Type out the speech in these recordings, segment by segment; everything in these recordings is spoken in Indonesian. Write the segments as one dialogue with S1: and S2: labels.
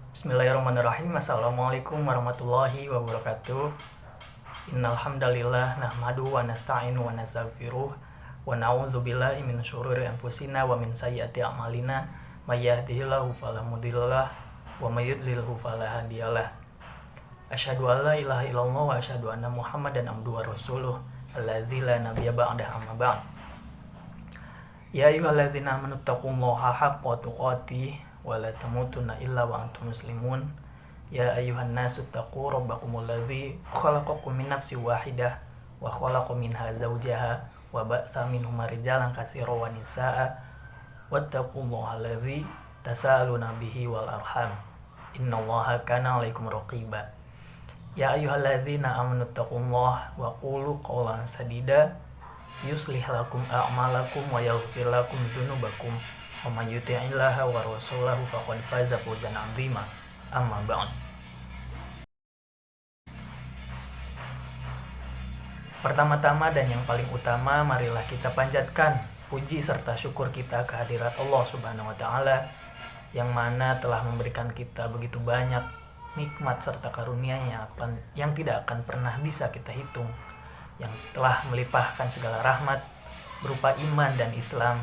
S1: Bismillahirrahmanirrahim. Assalamualaikum warahmatullahi wabarakatuh. Innal hamdalillah nahmaduhu wa nasta'inu wa nastaghfiruh wa na'udzu billahi min syururi anfusina wa min sayyiati a'malina may yahdihillahu fala mudhillalah wa may yudlilhu fala hadiyalah. Asyhadu an la ilaha illallah wa asyhadu anna Muhammadan abduhu wa rasuluh alladzi la nabiyya ba'dahu amma ba'd. Ya ayyuhalladzina amanu taqullaha haqqa tuqatih wa la tamutunna illa wa antum muslimun. Ya ayyuhan nasu taqu rabbakumul ladzi khalaqakum min nafsin wahidah wa khalaqa minha zawjaha wa ba'tsa minhuma rijalan katsiran wa nisaa'a wattaqullaha alladzi tasaaluna bihi wal arham innallaha kana 'alaikum raqiba. Ya ayyuhalladzina amanu taqullaha wa qulu qawlan sadida yuslih lakum a'malakum wa yaghfir lakum dzunubakum wa may yuti'illaha wa rasulahu faqad faza fawzan 'azima. Amma ba'd. Pertama-tama dan yang paling utama, marilah kita panjatkan puji serta syukur kita kehadirat Allah Subhanahu wa taala yang mana telah memberikan kita begitu banyak nikmat serta karunia yang tidak akan pernah bisa kita hitung, yang telah melimpahkan segala rahmat berupa iman dan Islam,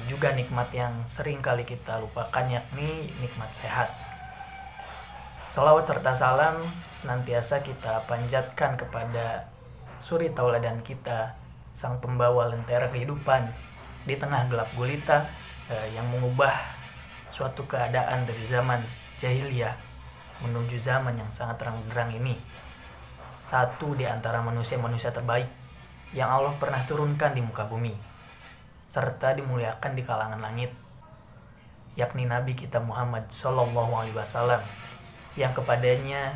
S1: juga nikmat yang sering kali kita lupakan, yakni nikmat sehat. Salawat serta salam senantiasa kita panjatkan kepada suri tauladan kita, sang pembawa lentera kehidupan di tengah gelap gulita, yang mengubah suatu keadaan dari zaman jahiliyah menuju zaman yang sangat terang benderang ini. Satu di antara manusia-manusia terbaik yang Allah pernah turunkan di muka bumi, serta dimuliakan di kalangan langit, yakni Nabi kita Muhammad SAW, yang kepadanya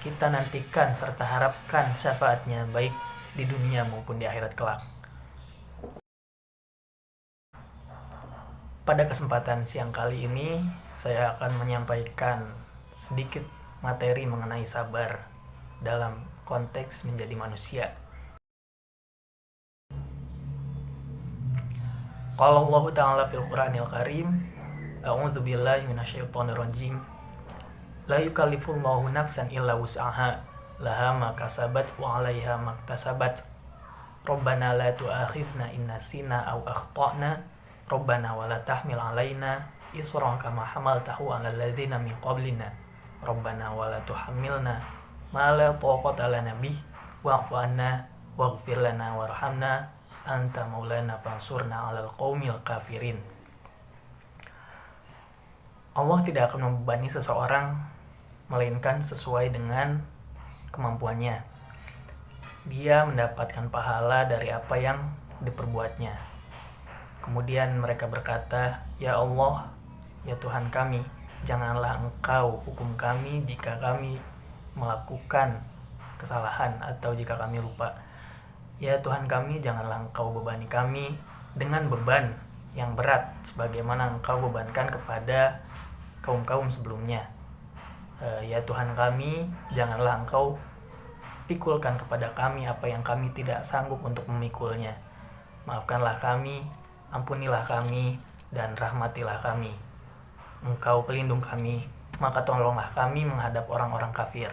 S1: kita nantikan serta harapkan syafaatnya baik di dunia maupun di akhirat kelak. Pada kesempatan siang kali ini, saya akan menyampaikan sedikit materi mengenai sabar dalam konteks menjadi manusia. Qala Allah Ta'ala fil Qur'anil Karim, a'udzu billahi minasyaitonir rajim. La yukallifullahu nafsan illa wus'aha, laha ma kasabat wa 'alaiha ma iktasabat. Rabbana la tu'akhidna in nasina aw akhtana. Rabbana wa la tahmil 'alaina isran kama hamaltahu 'alal ladzina min qablina. Rabbana wa la tuhammilna ma la taqata lana bih wa'fu 'anna waghfir lana warhamna anta maulana fansurna 'alal qaumil kafirin. Allah tidak akan membebani seseorang melainkan sesuai dengan kemampuannya. Dia mendapatkan pahala dari apa yang diperbuatnya. Kemudian mereka berkata, "Ya Allah, ya Tuhan kami, janganlah Engkau hukum kami jika kami melakukan kesalahan atau jika kami lupa. Ya Tuhan kami, janganlah Engkau bebani kami dengan beban yang berat sebagaimana Engkau bebankan kepada kaum-kaum sebelumnya. Ya Tuhan kami, janganlah Engkau pikulkan kepada kami apa yang kami tidak sanggup untuk memikulnya. Maafkanlah kami, ampunilah kami, dan rahmatilah kami. Engkau pelindung kami, maka tolonglah kami menghadap orang-orang kafir."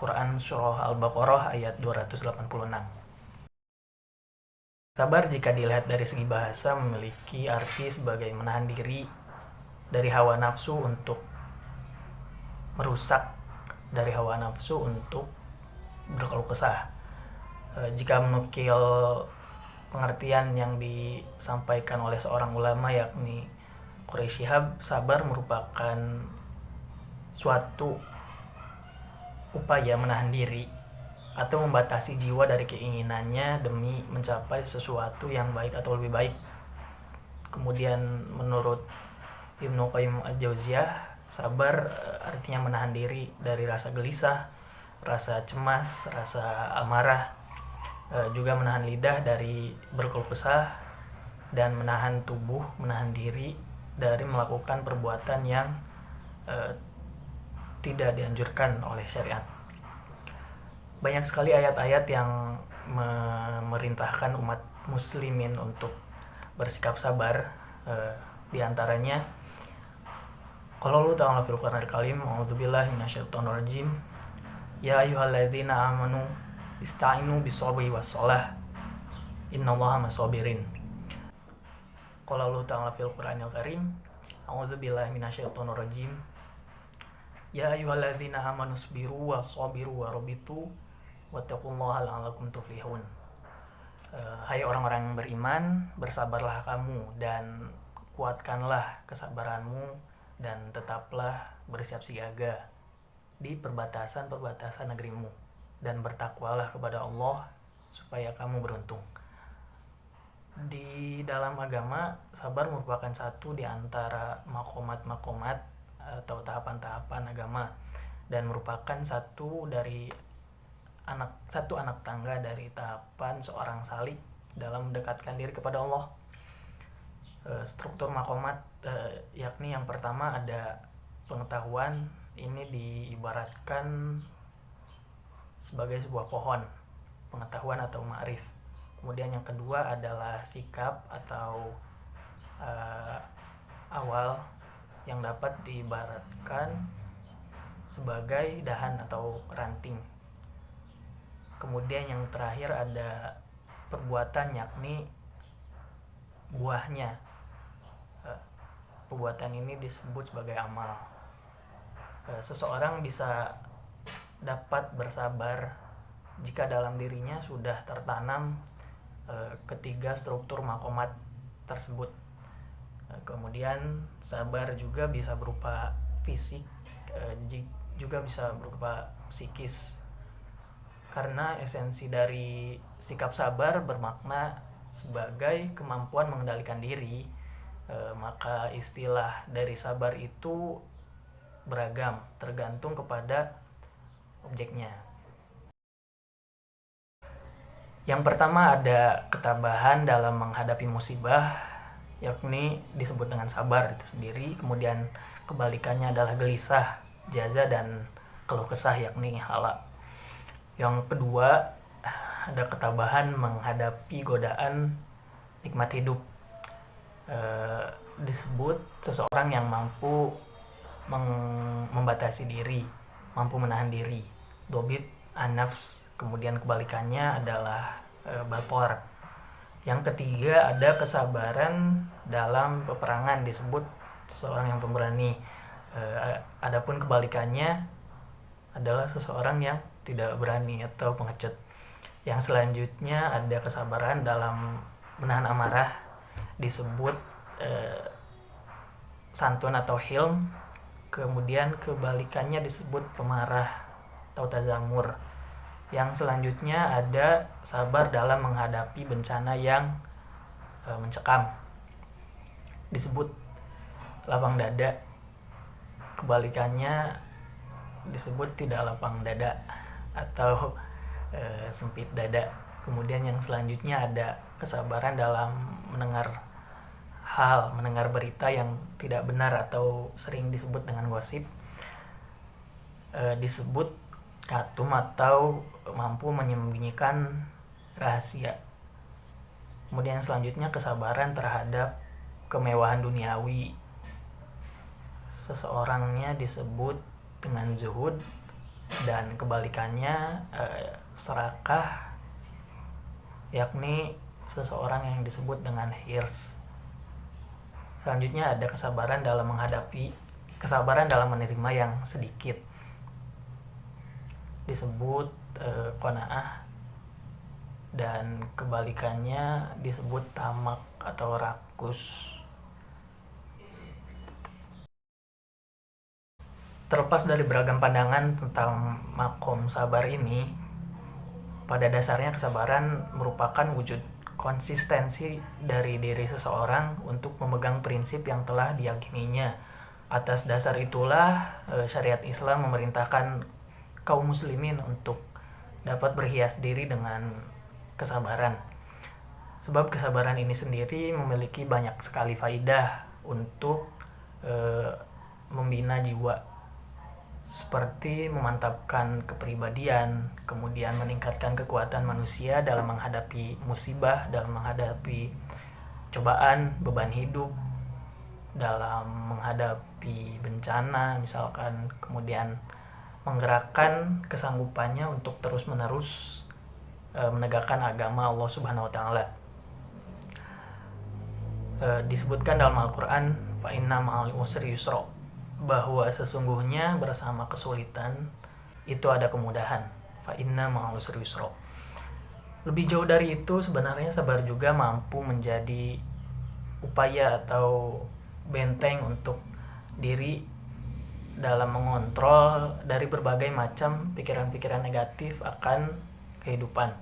S1: Quran Surah Al-Baqarah ayat 286. Sabar jika dilihat dari segi bahasa memiliki arti sebagai menahan diri dari hawa nafsu untuk merusak, dari hawa nafsu untuk berkeluh kesah. Jika menukil pengertian yang disampaikan oleh seorang ulama yakni Quraisy Shihab, sabar merupakan suatu upaya menahan diri atau membatasi jiwa dari keinginannya demi mencapai sesuatu yang baik atau lebih baik. Kemudian menurut Ibnu Qayyim Al-Jauziyah, sabar artinya menahan diri dari rasa gelisah, rasa cemas, rasa amarah, juga menahan lidah dari berkeluh kesah, dan menahan tubuh, menahan diri dari melakukan perbuatan yang tidak dianjurkan oleh syariat. Banyak sekali ayat-ayat yang memerintahkan umat muslimin untuk bersikap sabar. Di antaranya Qala Allah Ta'ala fil Qur'anil Karim, a'udzubillahi minasyaitonir rajim. Ya ayyuhalladzina amanu ista'inu bis-sabri was-shalah. Innallaha ma'as-sabirin. Qala Allah Ta'ala fil Qur'anil Karim, a'udzubillahi minasyaitonir rajim. Ya ayyuhalladzina amanu sabiru was-sabiru warabitu wattaqullaha la'allakum tuflihun. Hai orang-orang yang beriman, bersabarlah kamu dan kuatkanlah kesabaranmu dan tetaplah bersiap siaga di perbatasan-perbatasan negerimu dan bertakwalah kepada Allah supaya kamu beruntung. Di dalam agama, sabar merupakan satu di antara makomat-makomat atau tahapan-tahapan agama dan merupakan satu anak tangga dari tahapan seorang salik dalam mendekatkan diri kepada Allah. Struktur makomat yakni yang pertama ada pengetahuan, ini diibaratkan sebagai sebuah pohon, pengetahuan atau ma'rif. Kemudian yang kedua adalah sikap atau awal yang dapat diibaratkan sebagai dahan atau ranting. Kemudian yang terakhir ada perbuatan yakni buahnya. Perbuatan ini disebut sebagai amal. Seseorang bisa dapat bersabar jika dalam dirinya sudah tertanam ketiga struktur makomat tersebut. Kemudian sabar juga bisa berupa fisik, juga bisa berupa psikis. Karena esensi dari sikap sabar bermakna sebagai kemampuan mengendalikan diri, maka istilah dari sabar itu beragam tergantung kepada objeknya. Yang pertama ada ketabahan dalam menghadapi musibah, yakni disebut dengan sabar itu sendiri. Kemudian kebalikannya adalah gelisah, jaza, dan keluh kesah yakni hala. Yang kedua ada ketabahan menghadapi godaan nikmat hidup. Disebut seseorang yang mampu membatasi diri, mampu menahan diri. Dobit an-nafs. Kemudian kebalikannya adalah bator. Yang ketiga ada kesabaran dalam peperangan, disebut seseorang yang pemberani. Adapun kebalikannya adalah seseorang yang tidak berani atau pengecut. Yang selanjutnya ada kesabaran dalam menahan amarah, disebut santun atau hilm. Kemudian kebalikannya disebut pemarah atau tazamur. Yang selanjutnya ada sabar dalam menghadapi bencana yang mencekam, disebut lapang dada. Kebalikannya disebut tidak lapang dada atau sempit dada. Kemudian yang selanjutnya ada kesabaran dalam mendengar berita yang tidak benar atau sering disebut dengan gosip, disebut katum atau mampu menyembunyikan rahasia. Kemudian yang selanjutnya kesabaran terhadap kemewahan duniawi. Seseorangnya disebut dengan zuhud, dan kebalikannya serakah, yakni seseorang yang disebut dengan hirs. Selanjutnya ada kesabaran dalam menerima yang sedikit, disebut qanaah, dan kebalikannya disebut tamak atau rakus. Terlepas dari beragam pandangan tentang makom sabar ini, pada dasarnya kesabaran merupakan wujud konsistensi dari diri seseorang untuk memegang prinsip yang telah diyakininya. Atas dasar itulah syariat Islam memerintahkan kaum muslimin untuk dapat berhias diri dengan kesabaran. Sebab kesabaran ini sendiri memiliki banyak sekali faidah untuk membina jiwa, seperti memantapkan kepribadian, kemudian meningkatkan kekuatan manusia dalam menghadapi musibah, dalam menghadapi cobaan, beban hidup, dalam menghadapi bencana misalkan, kemudian menggerakkan kesanggupannya untuk terus-menerus menegakkan agama Allah Subhanahu wa taala. Disebutkan dalam Al-Qur'an, fa inna ma'al usri yusra, bahwa sesungguhnya bersama kesulitan itu ada kemudahan. Fa inna ma'al usri yusra. Lebih jauh dari itu, sebenarnya sabar juga mampu menjadi upaya atau benteng untuk diri dalam mengontrol dari berbagai macam pikiran-pikiran negatif akan kehidupan.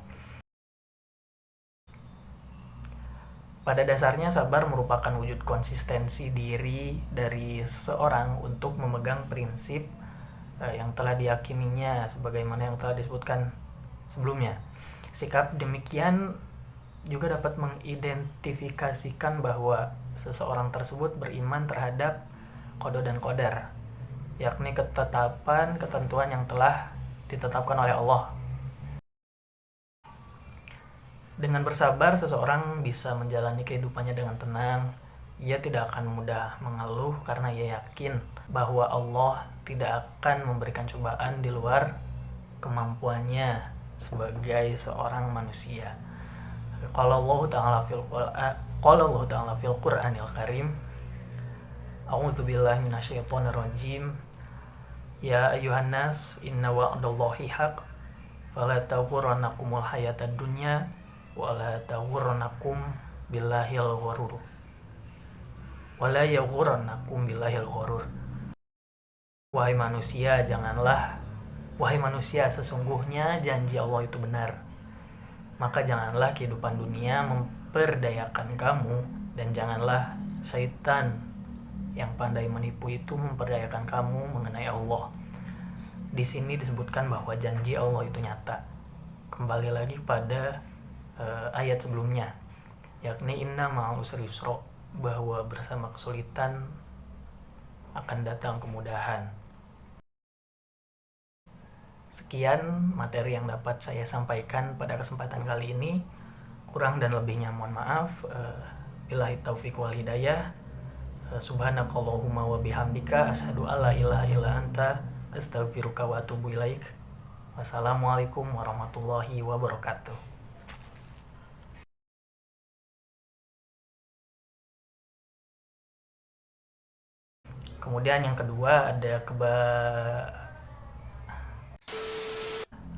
S1: Pada dasarnya sabar merupakan wujud konsistensi diri dari seseorang untuk memegang prinsip yang telah diyakininya sebagaimana yang telah disebutkan sebelumnya. Sikap demikian juga dapat mengidentifikasikan bahwa seseorang tersebut beriman terhadap qada dan qadar, yakni ketetapan ketentuan yang telah ditetapkan oleh Allah. Dengan bersabar, seseorang bisa menjalani kehidupannya dengan tenang. Ia tidak akan mudah mengeluh karena ia yakin bahwa Allah tidak akan memberikan cobaan di luar kemampuannya sebagai seorang manusia. Qala Allah Ta'ala fil Qur'anil Karim, A'udzu billahi minasyaitonir rajim. Ya ayyuhan nas, inna wa'dallahi haq, fala taghurrannakumul hayatad dunya wa la taghurrannakum billahil ghurur. Wa la yaghurrannakum billahil ghurur. Wahai manusia, sesungguhnya janji Allah itu benar. Maka janganlah kehidupan dunia memperdayakan kamu, dan janganlah syaitan yang pandai menipu itu memperdayakan kamu mengenai Allah. Di sini disebutkan bahwa janji Allah itu nyata. Kembali lagi pada ayat sebelumnya, yakni inna ma'al usri yusra, bahwa bersama kesulitan akan datang kemudahan. Sekian materi yang dapat saya sampaikan pada kesempatan kali ini. Kurang dan lebihnya mohon maaf. Billahi taufiq wal hidayah. Subhanakallahumma wa bihamdika asyhadu alla ilaha illa anta astaghfiruka wa atubu ilaik. Wassalamualaikum warahmatullahi wabarakatuh. Kemudian yang kedua ada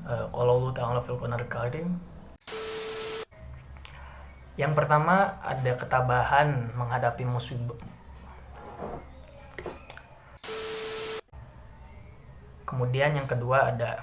S1: Allah Ta'ala fil Qur'anil Karim. Yang pertama ada ketabahan menghadapi musibah. Kemudian yang kedua ada